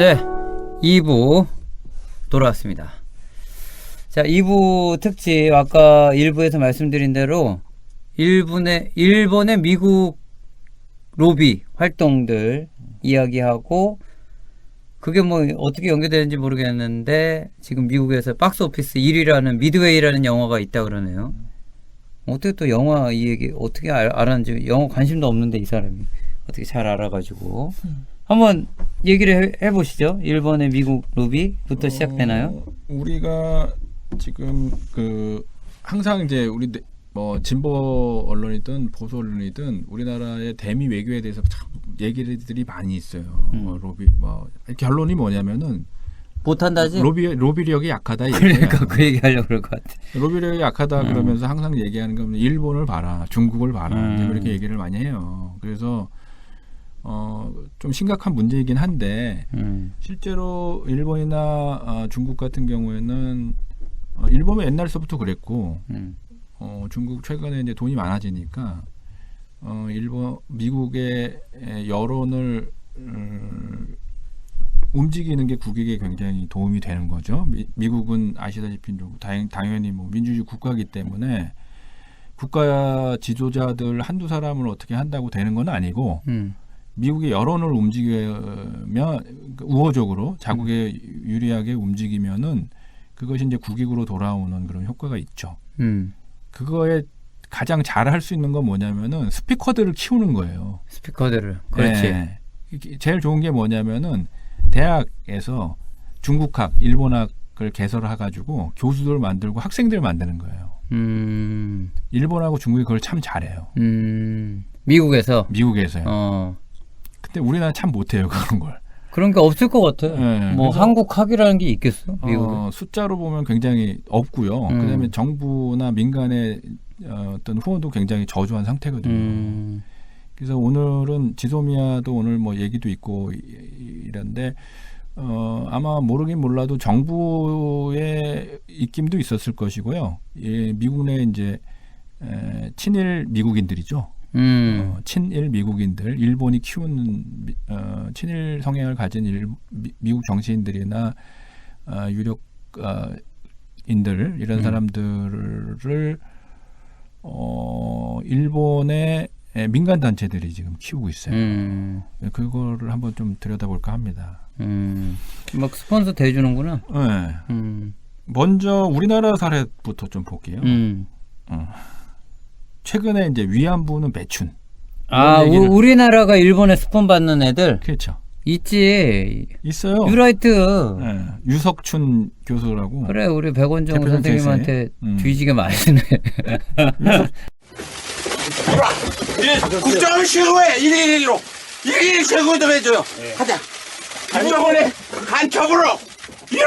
네, 2부 돌아왔습니다. 자, 2부 특집 아까 1부에서 말씀드린 대로 일본의 미국 로비 활동들 이야기하고, 그게 뭐 어떻게 연계되는지 모르겠는데 지금 미국에서 박스 오피스 1위라는 미드웨이라는 영화가 있다 그러네요. 어떻게 또 영화 이 얘기 어떻게 알았는지, 영화 관심도 없는데 이 사람이 어떻게 잘 알아가지고 한번 얘기를 해보시죠. 일본의 미국 로비부터 시작되나요? 우리가 지금 항상 이제 우리 뭐 진보 언론이든 보수 언론이든 우리나라의 대미 외교에 대해서 참 얘기들이 많이 있어요. 로비 결론이 뭐냐면은 못한다지? 로비력이 약하다. 그러니까 그 얘기 하려고 그럴 것 같아. 로비력이 약하다 그러면서 항상 얘기하는 건 일본을 봐라, 중국을 봐라, 이제 그렇게 얘기를 많이 해요. 그래서 좀 심각한 문제이긴 한데 실제로 일본이나 중국 같은 경우에는 일본은 옛날서부터 그랬고 중국 최근에 이제 돈이 많아지니까 미국의 여론을 움직이는 게 국익에 굉장히 도움이 되는 거죠. 미국은 아시다시피 당연히 뭐 민주주의 국가이기 때문에 국가 지도자들 한두 사람을 어떻게 한다고 되는 건 아니고 미국의 여론을 움직이면 우호적으로 자국에 유리하게 움직이면은 그것이 이제 국익으로 돌아오는 그런 효과가 있죠. 그거에 가장 잘 할 수 있는 건 뭐냐면은 스피커들을 키우는 거예요. 스피커들을. 그렇지. 네. 제일 좋은 게 뭐냐면은 대학에서 중국학, 일본학을 개설해가지고 교수들 만들고 학생들 만드는 거예요. 일본하고 중국이 그걸 참 잘해요. 미국에서요. 근데 우리나라 참 못해요, 그런 걸. 그런 게 없을 것 같아. 네, 뭐 한국학이라는 게 있겠어? 미국에? 숫자로 보면 굉장히 없고요. 그다음에 정부나 민간의 어떤 후원도 굉장히 저조한 상태거든요. 그래서 오늘은 지소미아도 오늘 뭐 얘기도 있고 이런데 아마 모르긴 몰라도 정부의 입김도 있었을 것이고요. 예, 미국 내 이제 친일 미국인들이죠. 친일 미국인들, 일본이 키우는 친일 성향을 가진 미국 정치인들이나 유력 인들 이런 사람들을 일본의 민간 단체들이 지금 키우고 있어요. 그거를 한번 좀 들여다볼까 합니다. 막 스폰서 대주는구나. 네. 먼저 우리나라 사례부터 좀 볼게요. 최근에 이제 위안부는 매춘. 우리나라가 일본에 스폰 받는 애들? 그렇죠. 있지. 있어요. 유라이트. 네. 유석춘 교수라고. 그래, 우리 백원정 선생님한테 뒤지게 많이 쓰네. 국정을 신고해. 111로 111 신고 좀 해줘요. 가자. 이번에 간첩으로 이리와.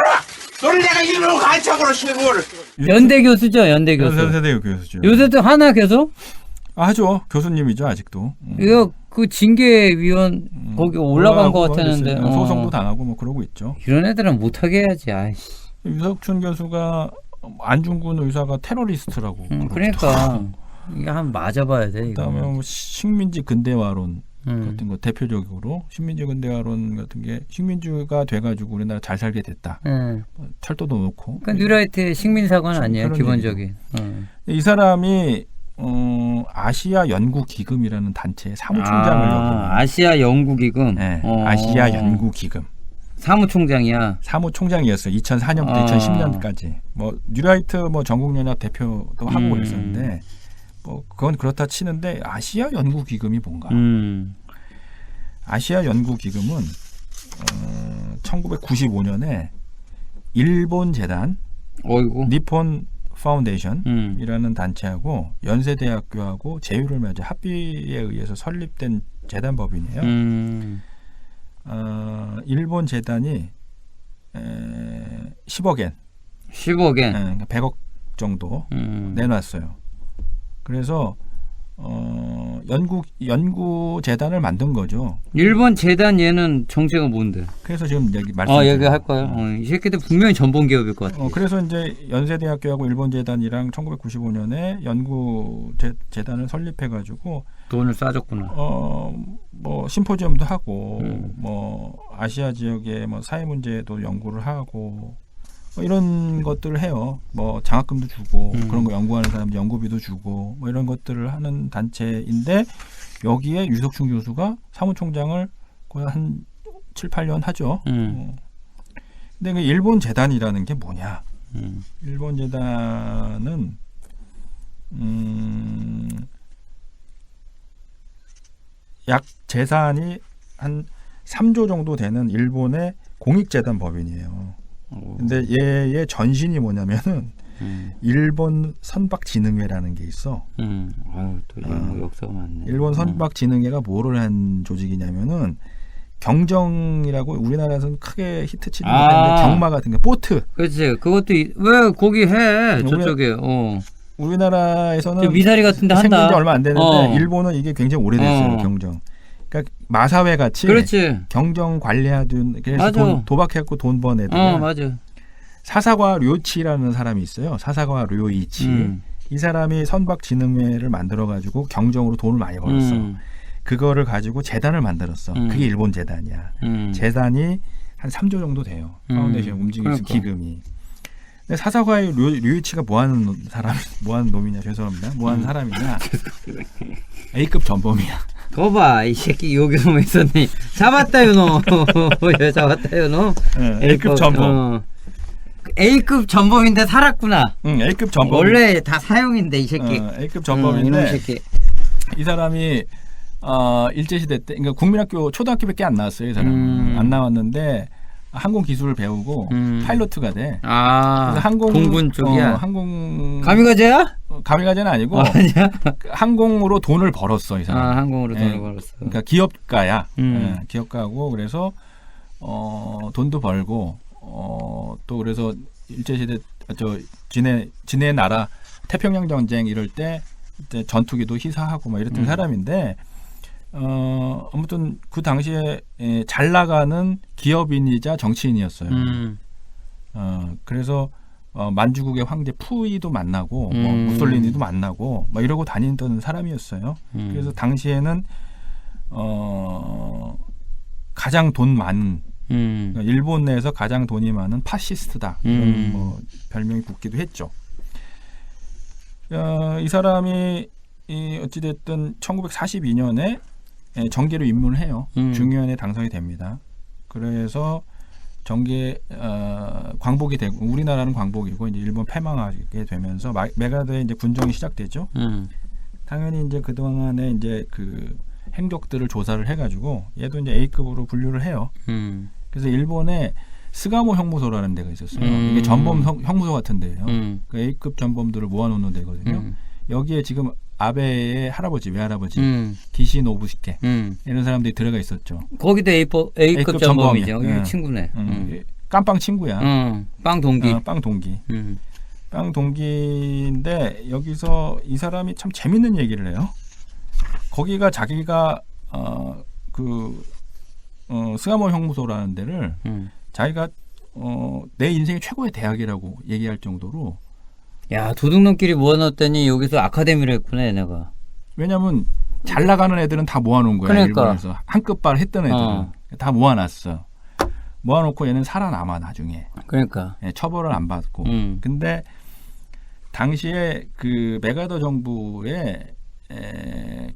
너를 내가 일로 간첩으로 신고를. 연대 교수죠, 연대 교수. 연세대 교수죠. 요새도 하나 계속? 하죠. 교수님이죠, 아직도. 이거 그 징계위원 거기 올라간 것 같았는데. 소송도 당하고 뭐 그러고 있죠. 이런 애들은 못하게 해야지. 아이씨. 유석춘 교수가 안중근 의사가 테러리스트라고. 그러니까 이게 한번 맞아봐야 돼. 그다음에 뭐 식민지 근대화론 같은 거 대표적으로 식민지 근대화론 같은 게 식민주가 돼가지고 우리나라 잘 살게 됐다. 철도도 놓고. 그러니까 뉴라이트의 식민사관 아니에요, 기본적인. 이 사람이 아시아 연구기금이라는 단체의 사무총장을 아시아 연구기금. 네, 아시아 연구기금. 사무총장이야. 사무총장이었어요. 2004년부터 2010년까지. 뭐 뉴라이트 뭐 전국연합 대표도 하고 그랬었는데. 뭐 그건 그렇다 치는데 아시아 연구기금이 뭔가? 아시아 연구기금은 1995년에 일본 재단, 니폰 파운데이션이라는 단체하고 연세대학교하고 제휴를 맺어 합의에 의해서 설립된 재단법인이에요. 일본 재단이 10억 엔, 10억 엔, 그러니까 100억 정도 내놨어요. 그래서 연구 재단을 만든 거죠. 일본 재단 얘는 정체가 뭔데? 그래서 지금 여기 얘기할 거예요. 이 새끼들 분명히 전범 기업일 것 같아. 그래서 이제 연세대학교하고 일본 재단이랑 1995년에 연구 재단을 설립해 가지고 돈을 싸줬구나. 뭐 심포지엄도 하고 뭐 아시아 지역의 뭐 사회 문제도 연구를 하고 뭐 이런 것들을 해요. 뭐 장학금도 주고 그런 거 연구하는 사람들 연구비도 주고 뭐 이런 것들을 하는 단체인데 여기에 유석춘 교수가 사무총장을 거의 한 7, 8년 하죠. 근데 그 일본 재단이라는 게 뭐냐? 일본 재단은 약 재산이 한 3조 정도 되는 일본의 공익재단 법인이에요. 근데 얘의 전신이 뭐냐면은 일본 선박진흥회라는 게 있어. 아유, 또 뭐 역사가 많네. 일본 선박진흥회가 뭐를 한 조직이냐면은 경정이라고 우리나라에서는 크게 히트치는 못했는데 경마 같은 게 보트. 그렇지. 그것도 왜 거기 해 저쪽에. 우리나라에서는 미사리 같은데 한다. 생긴 지 얼마 안 됐는데 일본은 이게 굉장히 오래됐어요. 경정. 그러니까 마사회 같이 그렇지. 경정 관리하던 그래서 맞아. 도박했고 돈 번 애들. 맞아. 사사과 료이치라는 사람이 있어요. 사사과 료이치. 이 사람이 선박진흥회를 만들어 가지고 경정으로 돈을 많이 벌었어. 그거를 가지고 재단을 만들었어. 그게 일본 재단이야. 재단이 한 3조 정도 돼요. 파운데이션 움직이는 기금이. 근데 사사과의 료이치가 뭐 하는 놈이냐? 죄송합니다. 뭐 하는 사람이냐? A급 전범이야. 거봐, 이 새끼 여기서 뭐 있었니? 잡았다 요너. 잡았다 요너. A급 전범. A급 전범인데 살았구나. A급 전범. 원래 다 사형인데 이 새끼. A급 전범인데 이놈 새끼. 이 사람이 일제시대 때, 그러니까 국민학교 초등학교밖에 안 나왔어요. 이 사람은 안 나왔는데 항공 기술을 배우고 파일로트가 돼. 그래서 항공 공군 쪽이야. 항공 가미가제야? 가미가제는 아니고 아니야? 항공으로 돈을 벌었어 이 사람. 항공으로 돈을 벌었어. 그러니까 기업가야. 기업가고 그래서 돈도 벌고 또 그래서 일제시대 지네 나라 태평양 전쟁 이럴 때 전투기도 희사하고 막 이랬던 사람인데 아무튼 그 당시에 잘 나가는 기업인이자 정치인이었어요. 그래서 만주국의 황제 푸이도 만나고 뭐 무솔리니도 만나고 막 이러고 다니던 사람이었어요. 그래서 당시에는 가장 돈 많은 그러니까 일본 내에서 가장 돈이 많은 파시스트다 이런 뭐 별명이 붙기도 했죠. 이 사람이 어찌됐든 1942년에 정계로 입문을 해요. 중의원에 당선이 됩니다. 그래서 정계 광복이 되고 우리나라는 광복이고 이제 일본 패망하게 되면서 메가더의 이제 군정이 시작되죠. 당연히 이제 그 동안에 이제 그 행적들을 조사를 해가지고 얘도 이제 A급으로 분류를 해요. 그래서 일본에 스가모 형무소라는 데가 있었어요. 이게 전범 형무소 같은 데예요. 그 A급 전범들을 모아놓는 데거든요. 여기에 지금 아베의 할아버지, 외할아버지 기시 노부시케 이런 사람들이 들어가 있었죠. 거기도 A급 전범이죠. 이 친구네. 깜빵 친구야. 빵 동기. 빵 동기. 빵 동기인데 여기서 이 사람이 참 재밌는 얘기를 해요. 거기가 자기가 스가모 형무소라는 데를 자기가 내 인생의 최고의 대학이라고 얘기할 정도로. 야, 도둑놈끼리 모아놨더니 여기서 아카데미를 했구나 얘네가. 왜냐면 잘 나가는 애들은 다 모아놓은 거야. 그러니까. 일본에서 한급발 했던 애들은 다 모아놨어. 모아놓고 얘는 살아남아 나중에. 그러니까. 처벌을 안 받고. 근데 당시에 그 메가더 정부의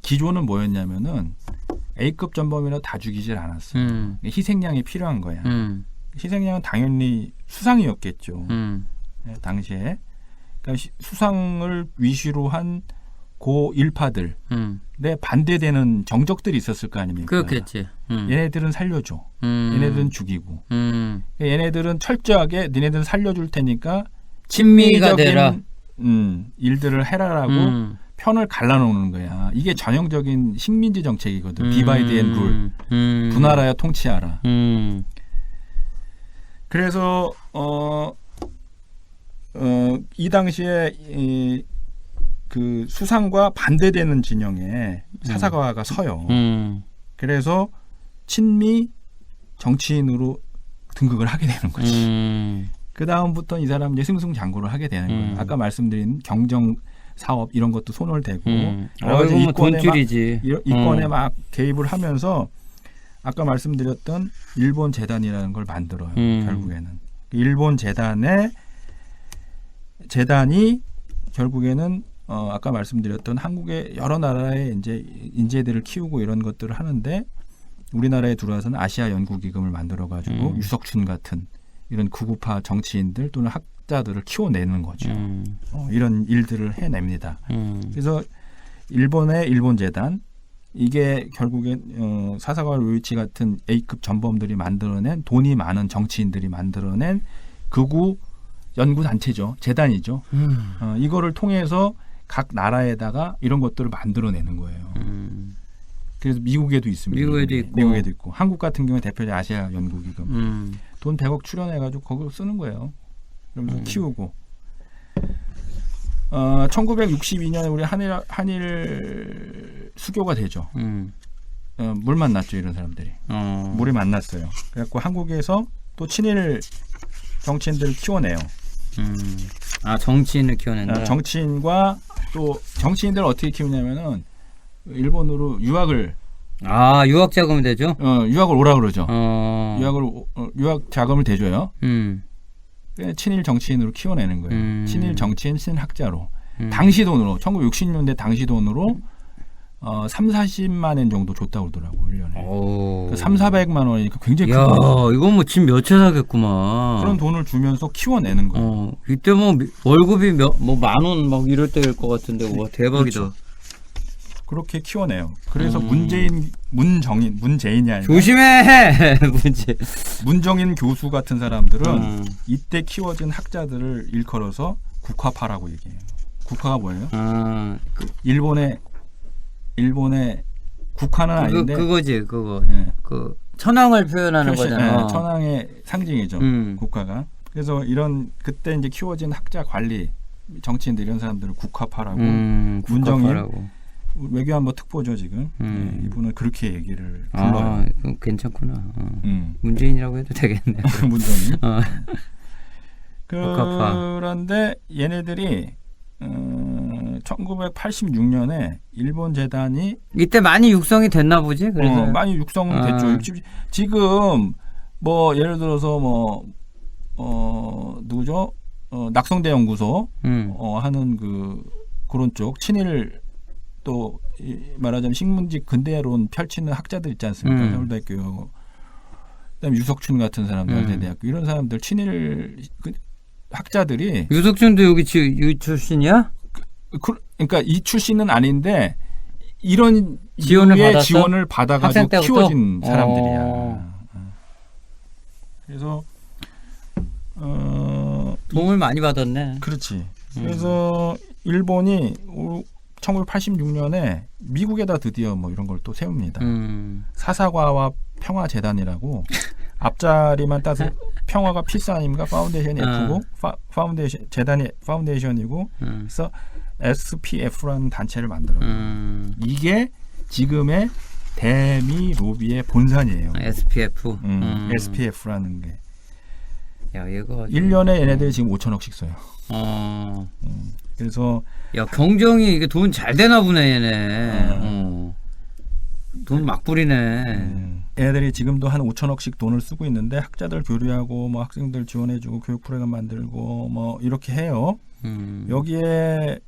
기조는 뭐였냐면은 A급 전범이라 다 죽이질 않았어. 희생양이 필요한 거야. 희생양은 당연히 수상이었겠죠. 당시에. 그러니까 수상을 위시로 한 고 일파들, 내 반대되는 정적들이 있었을 거 아닙니까? 그렇겠지. 얘네들은 살려줘. 얘네들은 죽이고. 얘네들은 철저하게 니네들은 살려줄 테니까 친미가 되라. 일들을 해라라고 편을 갈라놓는 거야. 이게 전형적인 식민지 정책이거든. 디바이드 앤 룰. 분할하여 통치하라. 그래서 이 당시에 그 수상과 반대되는 진영에 사사가와가 서요. 그래서 친미 정치인으로 등극을 하게 되는 거지. 그 다음부터 이 사람 이제 승승장구를 하게 되는 거예요. 아까 말씀드린 경정 사업 이런 것도 손을 대고 여러 가지 이건 뭐 이권에 돈줄이지. 이권에 막 개입을 하면서 아까 말씀드렸던 일본 재단이라는 걸 만들어요. 결국에는 일본 재단이 결국에는 아까 말씀드렸던 한국의 여러 나라의 이제 인재들을 키우고 이런 것들을 하는데 우리나라에 들어와서는 아시아 연구기금을 만들어가지고 유석춘 같은 이런 극우파 정치인들 또는 학자들을 키워내는 거죠. 이런 일들을 해냅니다. 그래서 일본의 일본재단 이게 결국엔 사사가와 료이치 같은 A급 전범들이 만들어낸 돈이 많은 정치인들이 만들어낸 극우 연구단체죠. 재단이죠. 이거를 통해서 각 나라에다가 이런 것들을 만들어내는 거예요. 그래서 미국에도 있습니다. 미국에도 있고 한국 같은 경우에 대표적 아시아 연구기금 돈 100억 출연해가지고 거기로 쓰는 거예요. 그러면서 키우고 1962년에 우리 한일 수교가 되죠. 물 만났죠. 이런 사람들이. 물이 만났어요. 그래갖고 한국에서 또 친일 정치인들을 키워내요. 정치인을 키워낸다. 정치인과 또 정치인들을 어떻게 키우냐면은 일본으로 유학을 유학 자금이 되죠? 유학을 오라 그러죠. 유학 자금을 대줘요. 친일 정치인으로 키워내는 거예요. 친일 정치인, 친학자로. 당시 돈으로 1960년대 당시 돈으로 3,40만 원 정도 줬다고 그러더라고 1년에. 3,400만 원이니까 굉장히 큰 돈. 이건 뭐 집 몇 채 사겠구만. 그런 돈을 주면서 키워내는 거예요. 이때 뭐 월급이 만 원 막 이럴 때일 것 같은데 와 대박이다. 그렇죠. 그렇게 키워내요. 그래서 문재인이 아니라 조심해 문정인 교수 같은 사람들은 이때 키워진 학자들을 일컬어서 국화파라고 얘기해요. 국화가 뭐예요? 일본의 국화는 아닌데 그거지 그거. 네. 그 천황을 표현하는 거잖아. 네, 천황의 상징이죠. 국화가. 그래서 이런 그때 이제 키워진 학자 관리 정치인들 이런 사람들을 국화파라고 문정인 외교안보 특보죠 지금. 이분은 그렇게 얘기를 불러요. 괜찮구나. 문재인이라고 해도 되겠네. 문정인. 그런데 얘네들이 1986년에 일본 재단이 이때 많이 육성이 됐나 보지. 그래서 많이 육성은 됐죠. 지금 뭐 예를 들어서 누구죠? 낙성대 연구소 하는 그런 쪽 친일 또 말하자면 식문지 근대론 펼치는 학자들 있지 않습니까? 서울대학교 그다음에 유석춘 같은 사람들 연세대학교 이런 사람들 친일 학자들이 유석춘도 여기 출신이야? 그러니까 이 출신은 아닌데 이런 지원을 받아가지고 키워진 사람들이야. 그래서 도움을 많이 받았네. 그렇지. 그래서 일본이 1986년에 미국에다 드디어 뭐 이런 걸 또 세웁니다. 사사과와 평화재단이라고 앞자리만 따서 평화가 피스 아닙니까? 파운데이션이 F고 파운데이션 재단이 파운데이션이고 그래서 SPF라는 단체를 만들어요. 이게 지금의 대미 로비의 본산이에요. SPF. SPF라는 게. 야, 얘가 1년에 얘네들이 지금 5천억씩 써요. 그래서 야, 경정이 이게 돈 잘 되나 보네, 얘네. 돈 막 뿌리네. 얘네들이 지금도 한 5천억씩 돈을 쓰고 있는데 학자들 교류하고 뭐 학생들 지원해주고 교육 프로그램 만들고 뭐 이렇게 해요. 여기에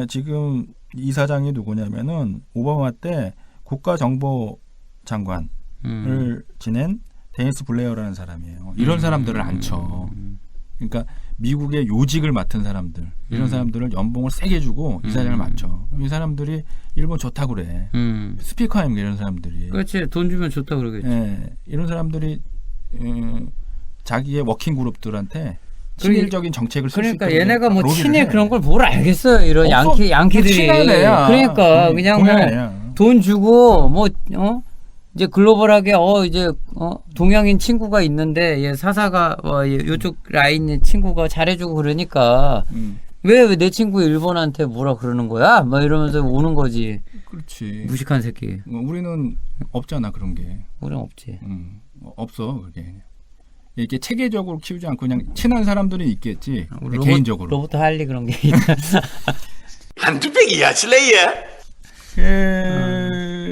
지금 이사장이 누구냐면은 오바마 때 국가정보장관을 지낸 데니스 블레어라는 사람이에요. 이런 사람들을 안 쳐. 그러니까 미국의 요직을 맡은 사람들 이런 사람들을 연봉을 세게 주고 이사장을 맡죠. 이 사람들이 일본 좋다고 그래. 스피커 아닙니까 이런 사람들이. 그렇지. 돈 주면 좋다 그러겠지. 이런 사람들이 자기의 워킹 그룹들한테 친일적인 정책을 쓸 수 있도록 그러니까 얘네가 뭐 친일 그런 걸 뭘 알겠어요. 이런 양키들이. 그러니까 그냥 뭐 돈 주고 뭐 이제 글로벌하게 동양인 친구가 있는데 얘 사사가 요쪽 라인의 친구가 잘해주고 그러니까 왜 내 친구 일본한테 뭐라 그러는 거야? 막 이러면서 오는 거지. 그렇지. 무식한 새끼. 우리는 없잖아 그런 게. 우린 없지. 없어 그게. 이렇게 체계적으로 키우지 않고 그냥 친한 사람들은 있겠지. 우리 개인적으로. 로버트 할리 그런 게 있다. 한두 팩이야, 슬레이야.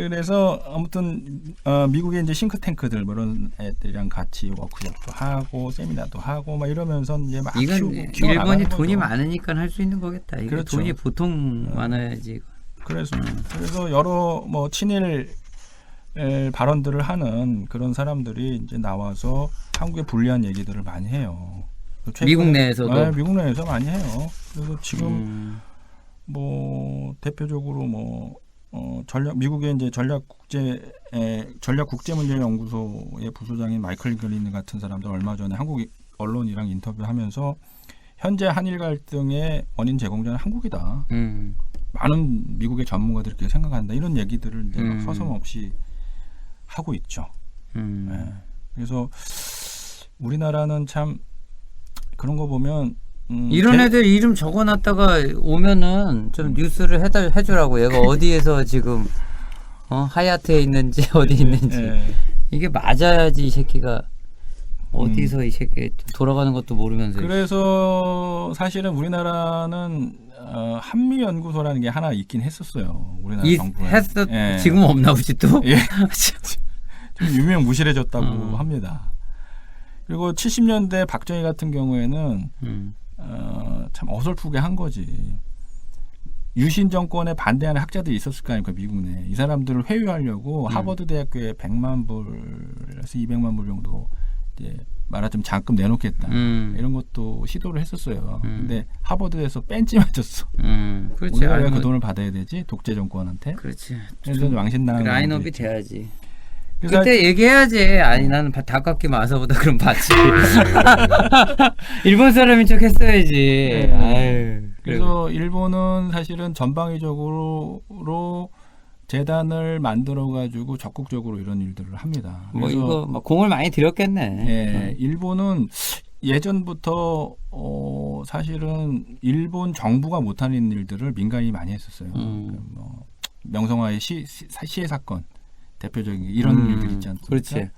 그래서 아무튼 미국의 이제 싱크탱크들 뭐 이런 애들이랑 같이 워크숍도 하고 세미나도 하고 막 이러면서 이제 막 이건 키워 일본이 나가는 돈이 거죠. 많으니까 할 수 있는 거겠다. 이게 그렇죠. 돈이 보통 많아야지. 그래서 여러 뭐 친일 발언들을 하는 그런 사람들이 이제 나와서 한국에 불리한 얘기들을 많이 해요. 미국 내에서도? 네, 미국 내에서 많이 해요. 그래서 지금 뭐 대표적으로 뭐 미국의 이제 전략국제문제연구소의 부소장인 마이클 글린 같은 사람들 얼마 전에 한국 언론이랑 인터뷰하면서 현재 한일 갈등의 원인 제공자는 한국이다. 많은 미국의 전문가들이 그렇게 생각한다. 이런 얘기들을 이제 막 서슴없이 하고 있죠. 네. 그래서 우리나라는 참 그런 거 보면 이런 애들 이름 적어놨다가 오면은 좀 뉴스를 해주라고. 얘가 어디에서 지금 하얏트에 있는지 어디 있는지 이게 맞아야지 이 새끼가 어디서 이 새끼 돌아가는 것도 모르면서. 그래서 사실은 우리나라는 한미연구소라는 게 하나 있긴 했었어요. 우리나라 정부에. 지금은 없나 보지 또. 예. 좀 유명 무실해졌다고 합니다. 그리고 70년대 박정희 같은 경우에는 참 어설프게 한 거지. 유신 정권에 반대하는 학자들이 있었을 거 아닙니까 미국 내. 이 사람들을 회유하려고 하버드 대학교에 100만 불에서 200만 불 정도 이제 말하자면 장금 내놓겠다. 이런 것도 시도를 했었어요. 근데 하버드에서 뺀지 맞았어. 그렇지. 우리가 왜 그 돈을 받아야 되지? 독재 정권한테. 그렇지. 그래서 왕신당한 라인업이 돼야지. 그래서 그때 얘기해야지. 아니 나는 닭깎기 마사보다 그럼 받지. 일본 사람인 척 했어야지. 아유, 그래서 일본은 사실은 전방위적으로 재단을 만들어 가지고 적극적으로 이런 일들을 합니다. 뭐 이거 막 공을 많이 들였겠네. 예, 일본은 예전부터 사실은 일본 정부가 못하는 일들을 민간이 많이 했었어요. 뭐 명성황후의 시해 사건 대표적인 이런 일들 있지 않습니까? 그렇지.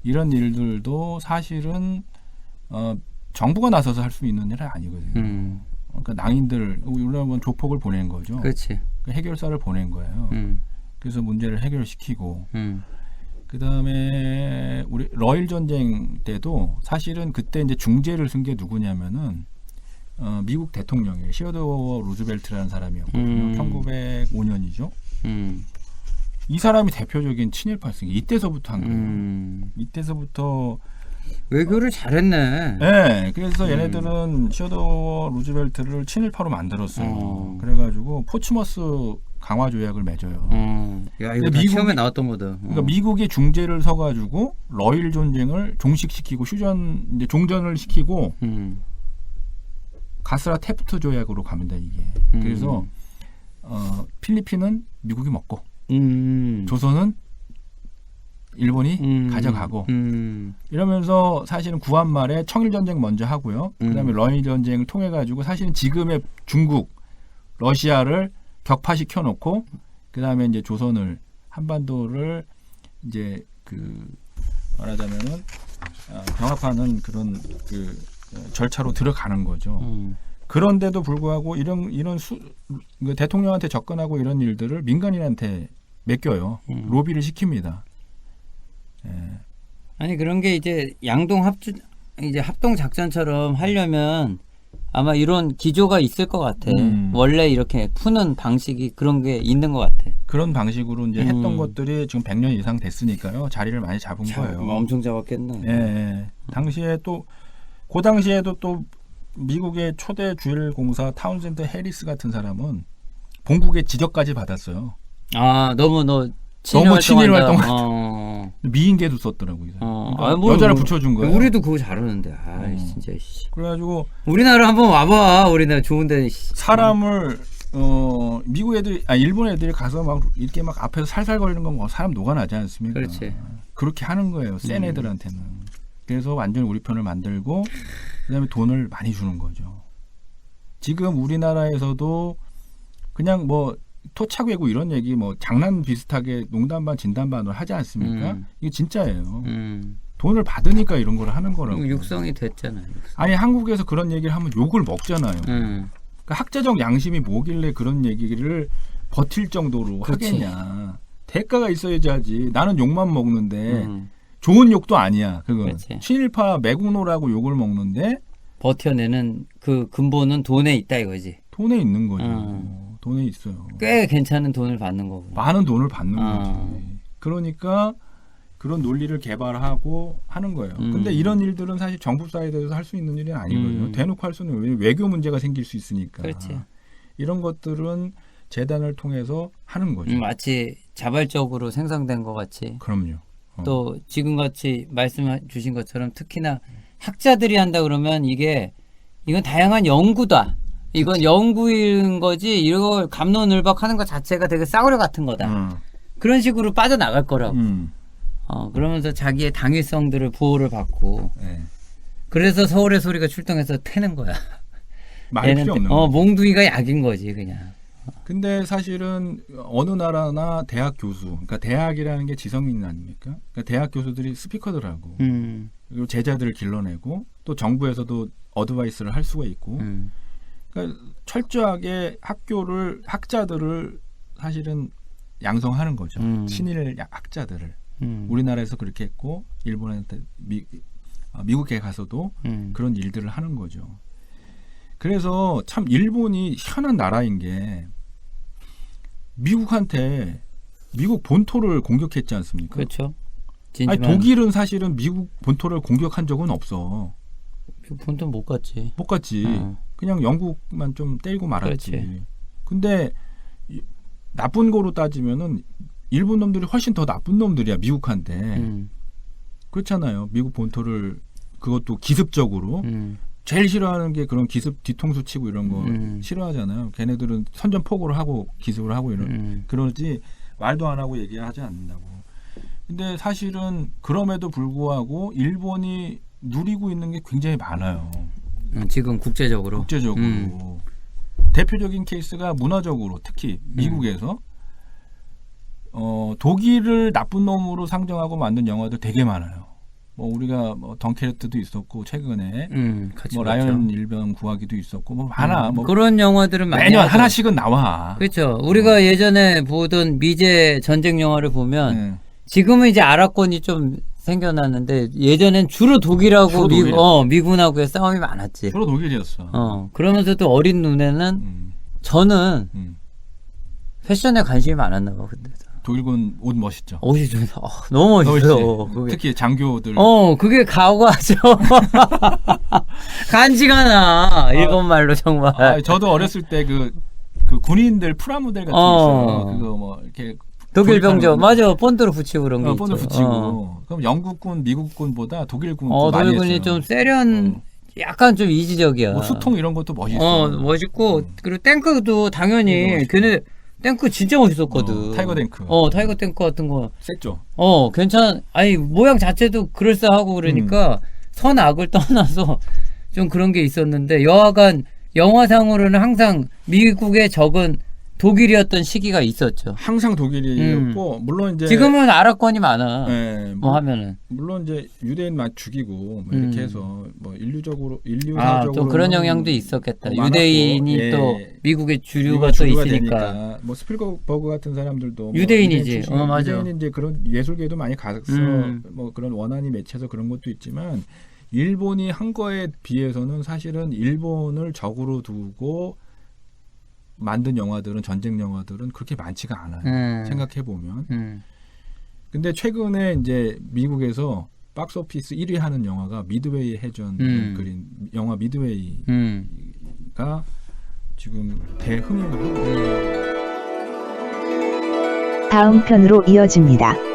이런 일들도 사실은 정부가 나서서 할 수 있는 일은 아니거든요. 그러니까 낭인들 우리나라 조폭을 보낸 거죠. 그렇지. 해결사를 보낸 거예요. 그래서 문제를 해결시키고 그 다음에 우리 러일 전쟁 때도 사실은 그때 이제 중재를 쓴 게 누구냐면은 미국 대통령이에요. 시어도어 루즈벨트라는 사람이었거든요. 1905년이죠. 이 사람이 대표적인 친일파였어요. 이때서부터 한 거예요. 이때서부터 외교를 잘했네. 네, 그래서 얘네들은 시어도어 루즈벨트를 친일파로 만들었어요. 그래가지고 포츠머스 강화 조약을 맺어요. 야, 이거 다 시험에 나왔던 거다. 그러니까 미국이 중재를 서가지고 러일 전쟁을 종식시키고 이제 종전을 시키고 가스라 테프트 조약으로 갑니다 이게. 그래서 필리핀은 미국이 먹고 조선은 일본이 가져가고 이러면서 사실은 구한 말에 청일 전쟁 먼저 하고요. 그다음에 러일 전쟁을 통해 가지고 사실은 지금의 중국, 러시아를 격파시켜 놓고 그다음에 이제 조선을 한반도를 이제 그 말하자면은 병합하는 그런 그 절차로 들어가는 거죠. 그런데도 불구하고 이런 대통령한테 접근하고 이런 일들을 민간인한테 맡겨요. 로비를 시킵니다. 예. 아니 그런 게 이제 합동 작전처럼 하려면 아마 이런 기조가 있을 것 같아. 원래 이렇게 푸는 방식이 그런 게 있는 것 같아. 그런 방식으로 이제 했던 것들이 지금 100년 이상 됐으니까요. 자리를 많이 잡은 거예요. 엄청 잡았겠네. 예. 당시에 그 당시에도 또 미국의 초대 주일 공사 타운센드 해리스 같은 사람은 본국의 지적까지 받았어요. 아 너무 친일 활동한다. 미인계도 썼더라고요. 그러니까 여자를 붙여준 거예요. 우리도 그거 잘하는데. 진짜. 그래가지고 우리나라 한번 와봐. 우리나라 좋은데. 사람을 미국 애들이 일본 애들이 가서 막 이렇게 막 앞에서 살살거리는 거 뭐 사람 녹아나지 않습니까? 그렇지. 그렇게 하는 거예요. 센 애들한테는. 그래서 완전히 우리 편을 만들고 그다음에 돈을 많이 주는 거죠. 지금 우리나라에서도 그냥 뭐 토착 외구 이런 얘기 뭐 장난 비슷하게 농담 반 진담 반을 하지 않습니까? 이게 진짜예요. 돈을 받으니까 이런 걸 하는 거라고. 육성이 됐잖아요. 아니 한국에서 그런 얘기를 하면 욕을 먹잖아요. 그러니까 학자적 양심이 뭐길래 그런 얘기를 버틸 정도로 그치. 하겠냐. 대가가 있어야지 하지. 나는 욕만 먹는데 좋은 욕도 아니야. 그거 그치. 친일파 매국노라고 욕을 먹는데 버텨내는 그 근본은 돈에 있다 이거지. 돈에 있는 거죠. 돈에 있어요. 꽤 괜찮은 돈을 받는 거고. 많은 돈을 받는 거지. 그러니까 그런 논리를 개발하고 하는 거예요. 근데 이런 일들은 사실 정부 사이드에서 할 수 있는 일이 아니거든요. 대놓고 할 수는 왜냐면 외교 문제가 생길 수 있으니까. 그렇지. 이런 것들은 재단을 통해서 하는 거죠. 마치 자발적으로 생성된 것 같이. 그럼요. 또 지금같이 말씀 주신 것처럼 특히나 학자들이 한다 그러면 이건 다양한 연구다. 이건 연구인 거지 이걸 갑론을박하는 것 자체가 되게 싸구려 같은 거다. 그런 식으로 빠져나갈 거라고. 그러면서 자기의 당위성들을 보호를 받고. 네. 그래서 서울의 소리가 출동해서 패는 거야. 말 필요 없는 거죠. 몽둥이가 약인 거지 그냥. 근데 사실은 어느 나라나 대학 교수, 그러니까 대학이라는 게 지성인 아닙니까? 그러니까 대학 교수들이 스피커들하고 그리고 제자들을 길러내고 또 정부에서도 어드바이스를 할 수가 있고 그러니까 철저하게 학자들을 사실은 양성하는 거죠. 친일 학자들을. 우리나라에서 그렇게 했고 일본한테 미국에 가서도 그런 일들을 하는 거죠. 그래서 참 일본이 희한한 나라인 게 미국한테 미국 본토를 공격했지 않습니까? 그렇죠. 아니, 독일은 사실은 미국 본토를 공격한 적은 없어. 미국 본토 못 갔지. 못 갔지. 그냥 영국만 좀 때리고 말았지. 그렇지. 근데 나쁜 거로 따지면은 일본 놈들이 훨씬 더 나쁜 놈들이야 미국한테. 그렇잖아요. 미국 본토를 그것도 기습적으로. 제일 싫어하는 게 그런 기습 뒤통수 치고 이런 거 싫어하잖아요. 걔네들은 선전포고를 하고 기습을 하고 그러지 말도 안 하고 얘기하지 않는다고. 근데 사실은 그럼에도 불구하고 일본이 누리고 있는 게 굉장히 많아요. 지금 국제적으로. 대표적인 케이스가 문화적으로 특히 미국에서 독일을 나쁜 놈으로 상정하고 만든 영화들 되게 많아요. 뭐 우리가 뭐 덩케르트도 있었고 최근에 같이 뭐 봤죠. 라이언 일병 구하기도 있었고 뭐 많아. 뭐 그런 영화들은 많이 매년 하죠. 하나씩은 나와. 그렇죠. 우리가 예전에 보던 미제 전쟁 영화를 보면 지금은 이제 아랍권이 좀 생겨났는데 예전엔 주로 독일하고 주로 독일. 미군하고의 싸움이 많았지. 주로 독일이었어. 그러면서도 어린 눈에는 저는 패션에 관심이 많았나 봐. 근데 독일군 옷 멋있죠. 옷이 좀 너무 멋있어. 그게. 특히 장교들. 그게 가오가죠. 간지가 나. 일본 말로 정말. 저도 어렸을 때 그 군인들 프라모델 같은 거 있어요. 그거 뭐 이렇게 독일 병조 맞아. 본드로 붙이고 그런 게 본드 있죠. 붙이고. 그럼 영국군, 미국군보다 독일군 많이 독일군이 했어요. 좀 세련 약간 좀 이지적이야. 뭐 수통 이런 것도 멋있어. 멋있고 그리고 탱크도 당연히 걔네 탱크 진짜 멋있었거든. 타이거 탱크. 타이거 탱크 같은 거. 셌죠. 아니 모양 자체도 그럴싸하고 그러니까 선악을 떠나서 좀 그런 게 있었는데 여하간 영화상으로는 항상 미국의 적은 독일이었던 시기가 있었죠. 항상 독일이었고 물론 이제 지금은 아랍권이 많아. 네, 뭐 하면은 물론 이제 유대인 막 죽이고 뭐 이렇게 해서 뭐 인류사적으로 또 그런 영향도 있었겠다. 많았고, 유대인이 또 미국의 주류가 또 있으니까. 되니까. 뭐 스필버그 같은 사람들도 유대인이지. 뭐 맞아. 유대인 이제 그런 예술계도 많이 가서 뭐 그런 원한이 맺혀서 그런 것도 있지만 일본이 한 거에 비해서는 사실은 일본을 적으로 두고 만든 영화들은 전쟁 영화들은 그렇게 많지가 않아요. 생각해 보면. 근데 최근에 이제 미국에서 박스오피스 1위 하는 영화가 미드웨이 해전을 그린 영화 미드웨이가 지금 대흥행을 하고 있어요. 다음 편으로 이어집니다.